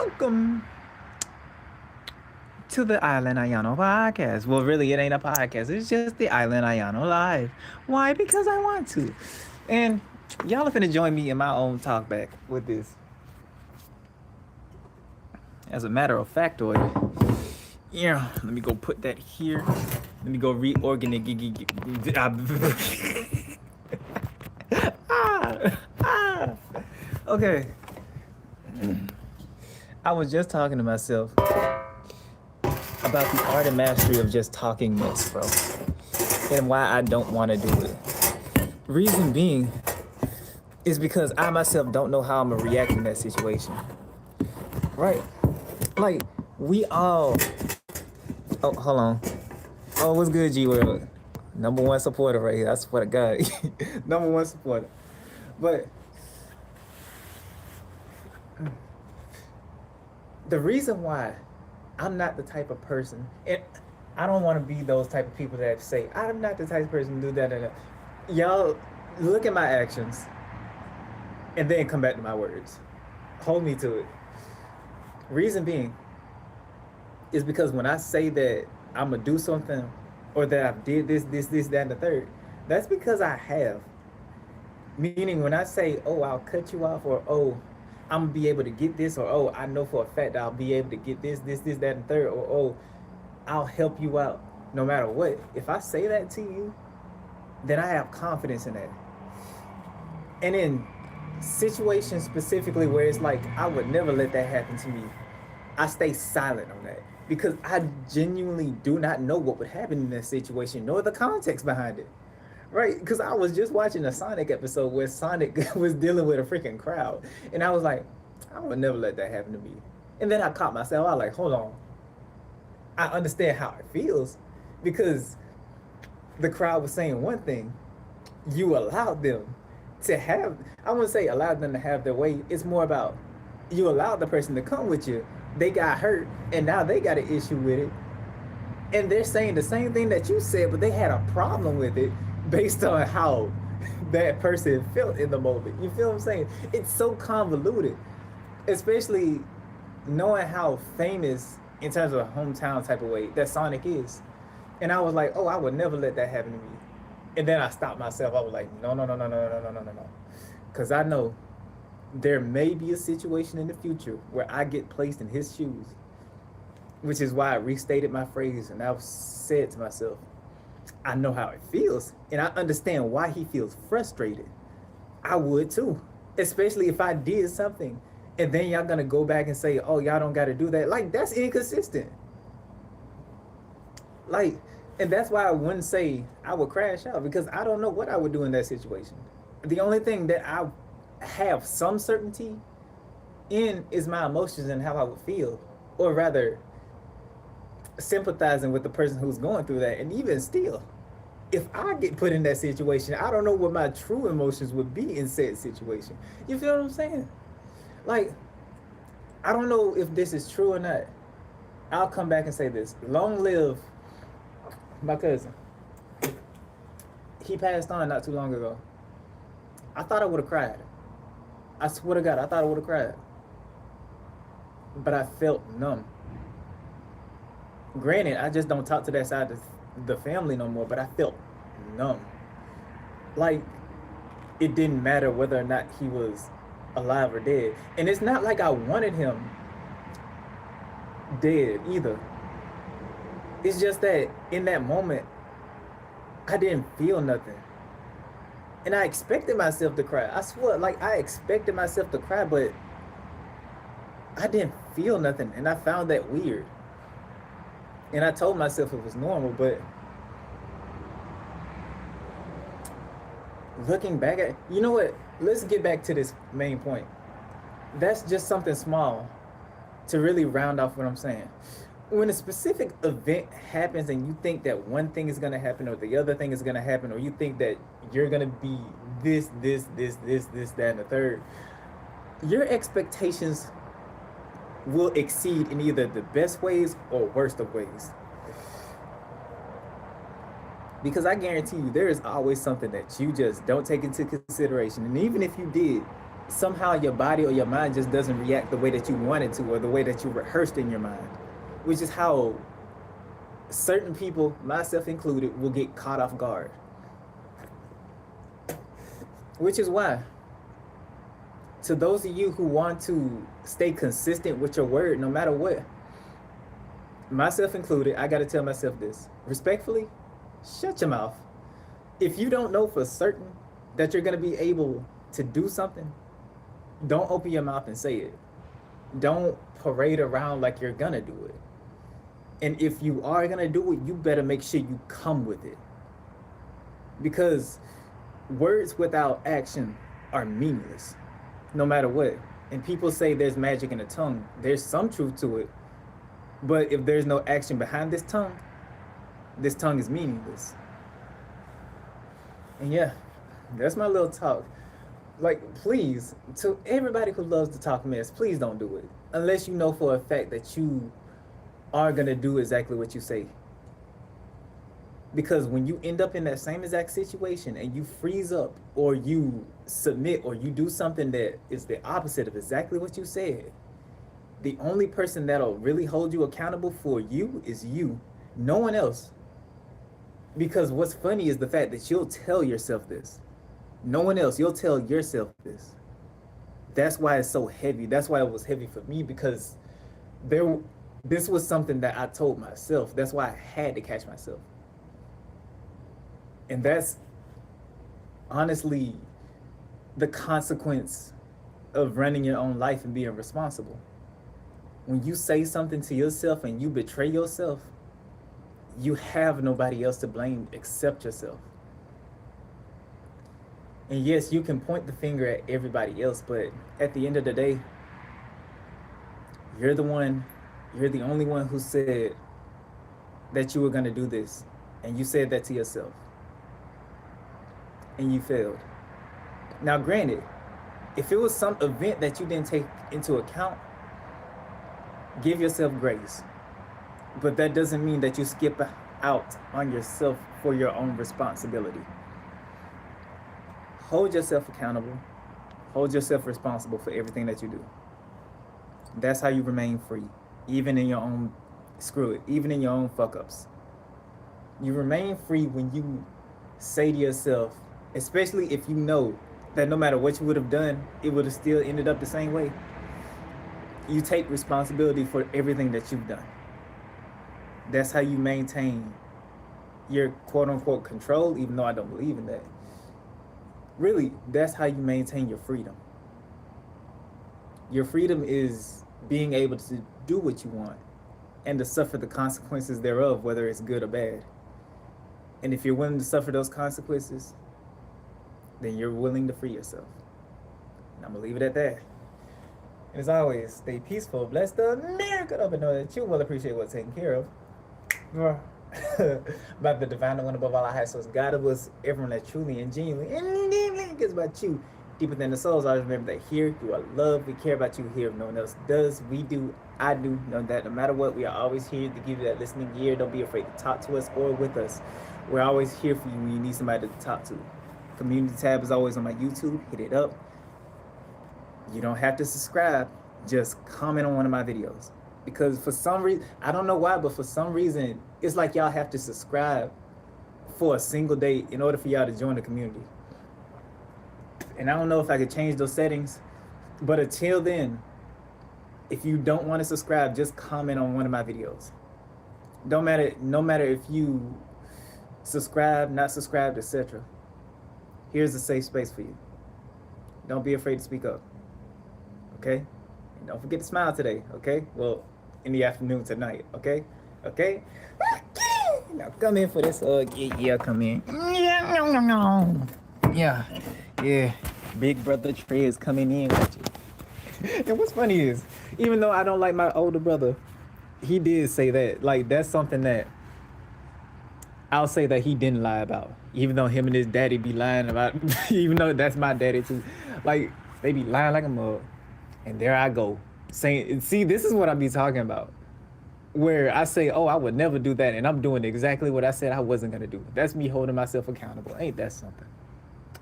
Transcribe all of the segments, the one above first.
Welcome to the Island Ayano podcast. Well, really, it ain't a podcast. It's just the Island Ayano live. Why? Because I want to. And y'all are finna join me in my own talk back with this. As a matter of factoid, yeah, let me go put that here. Let me go reorganize. Ah. Okay. I was just talking to myself about the art and mastery of just talking mess, bro, and why I don't want to do it. Reason being is because I myself don't know how I'm gonna react in that situation. Right? Like we all. Oh, hold on. Oh, what's good, G World? Number one supporter right here. I swear to God, number one supporter. But the reason why I'm not the type of person, and I don't want to be those type of people that say I'm not the type of person to do that and that. Y'all look at my actions and then come back to my words. Hold me to it. Reason being is because when I say that I'm gonna do something or that I did this, that, and the third, that's because I have. Meaning when I say, oh, I'll cut you off, or oh, I'm gonna be able to get this, or oh, I know for a fact that I'll be able to get this, that, and third, or oh, I'll help you out no matter what. If I say that to you, then I have confidence in that. And in situations specifically where it's like I would never let that happen to me, I stay silent on that because I genuinely do not know what would happen in that situation, nor the context behind it. Right? Because I was just watching a Sonic episode where Sonic was dealing with a freaking crowd, and I was like, I would never let that happen to me. And then I caught myself. I was like, hold on. I understand how it feels because the crowd was saying one thing. You allowed them to have, I wouldn't say allowed them to have their way. It's more about you allowed the person to come with you. They got hurt, and now they got an issue with it. And they're saying the same thing that you said, but they had a problem with it based on how that person felt in the moment. You feel what I'm saying? It's so convoluted, especially knowing how famous in terms of a hometown type of way that Sonic is. And I was like, oh, I would never let that happen to me. And then I stopped myself. I was like, no, no, no, no, no, no, no, no, no, no. Because I know there may be a situation in the future where I get placed in his shoes, which is why I restated my phrase and I said to myself, I know how it feels and I understand why he feels frustrated. I would too, especially if I did something and then y'all gonna go back and say, oh, y'all don't gotta do that. Like, that's inconsistent. Like, and that's why I wouldn't say I would crash out because I don't know what I would do in that situation. The only thing that I have some certainty in is my emotions and how I would feel, or rather, sympathizing with the person who's going through that. And even still, if I get put in that situation, I don't know what my true emotions would be in said situation. You feel what I'm saying? Like, I don't know if this is true or not. I'll come back and say this. Long live my cousin. He passed on not too long ago. I thought I would have cried. I swear to God, I thought I would have cried. But I felt numb. Granted, I just don't talk to that side of the family no more, but I felt numb. Like, it didn't matter whether or not he was alive or dead. And it's not like I wanted him dead either. It's just that in that moment, I didn't feel nothing. And I expected myself to cry. I swear, like, I expected myself to cry, but I didn't feel nothing. And I found that weird. And I told myself it was normal, but looking back at, you know what? Let's get back to this main point. That's just something small to really round off what I'm saying. When a specific event happens and you think that one thing is going to happen or the other thing is going to happen, or you think that you're going to be this, that, and the third, your expectations will exceed in either the best ways or worst of ways. Because I guarantee you, there is always something that you just don't take into consideration. And even if you did somehow your body or your mind just doesn't react the way that you want it to, or the way that you rehearsed in your mind, which is how certain people, myself included, will get caught off guard. Which is why, to those of you who want to stay consistent with your word no matter what, myself included, I gotta tell myself this respectfully: shut your mouth. If you don't know for certain that you're gonna be able to do something, don't open your mouth and say it. Don't parade around like you're gonna do it. And if you are gonna do it, you better make sure you come with it. Because words without action are meaningless, no matter what. And people say there's magic in the tongue. There's some truth to it. But if there's no action behind this tongue is meaningless. And yeah, that's my little talk. Like, please, to everybody who loves to talk mess, please don't do it. Unless you know for a fact that you are gonna do exactly what you say. Because when you end up in that same exact situation and you freeze up, or you submit, or you do something that is the opposite of exactly what you said, the only person that'll really hold you accountable for you is you, no one else. Because what's funny is the fact that you'll tell yourself this. No one else, you'll tell yourself this. That's why it's so heavy. That's why it was heavy for me, because this was something that I told myself. That's why I had to catch myself. And that's honestly the consequence of running your own life and being responsible. When you say something to yourself and you betray yourself, you have nobody else to blame except yourself. And yes, you can point the finger at everybody else, but at the end of the day, you're the only one who said that you were gonna do this. And you said that to yourself. And you failed. Now, granted, if it was some event that you didn't take into account, give yourself grace. But that doesn't mean that you skip out on yourself for your own responsibility. Hold yourself accountable. Hold yourself responsible for everything that you do. That's how you remain free, even in your own, even in your own fuck-ups. You remain free when you say to yourself, especially if you know that no matter what you would have done, it would have still ended up the same way. You take responsibility for everything that you've done. That's how you maintain your quote-unquote control, even though I don't believe in that. Really, that's how you maintain your freedom. Your freedom is being able to do what you want and to suffer the consequences thereof, whether it's good or bad. And if you're willing to suffer those consequences, then you're willing to free yourself. And I'm gonna leave it at that. And as always, stay peaceful, bless the America, but know that you will appreciate what's taken care of. About the divine one above all our high source, God of us, everyone that truly and genuinely cares about you deeper than the souls. Always remember that here you are loved. We care about you here. If no one else does, we do. I do. Know that no matter what, we are always here to give you that listening ear. Don't be afraid to talk to us or with us. We're always here for you when you need somebody to talk to. Community tab is always on my YouTube. Hit it up. You don't have to subscribe. Just comment on one of my videos. Because for some reason, I don't know why, but for some reason, it's like y'all have to subscribe for a single day in order for y'all to join the community. And I don't know if I could change those settings, but until then, if you don't want to subscribe, just comment on one of my videos. No matter if you subscribe, not subscribed, etc. Here's a safe space for you. Don't be afraid to speak up. Okay? And don't forget to smile today, okay? Well, in the afternoon tonight, okay? Okay? Now come in for this hug. Yeah, come in. Yeah. Big brother Trey is coming in with you. And what's funny is, even though I don't like my older brother, he did say that. Like, that's something that I'll say that he didn't lie about. Even though him and his daddy be lying about, even though that's my daddy too. Like, they be lying like a mug. And there I go, saying, see, this is what I be talking about. Where I say, oh, I would never do that, and I'm doing exactly what I said I wasn't gonna do. That's me holding myself accountable. Ain't that something?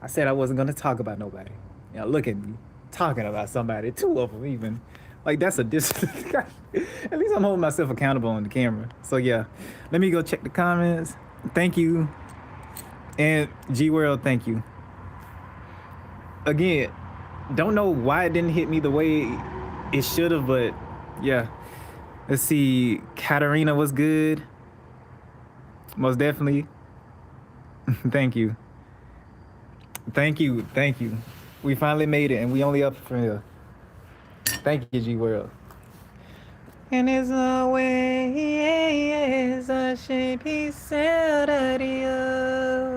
I said I wasn't gonna talk about nobody. Now look at me. talking about somebody, two of them even. Like that's a dis. At least I'm holding myself accountable on the camera. So yeah, let me go check the comments. Thank you, and G World, thank you. Again, don't know why it didn't hit me the way it should have, but yeah. Let's see, Katarina was good. Most definitely. Thank you. Thank you. Thank you. We finally made it, and we only up from here. Thank you, G World. And there's always a shape he said at you.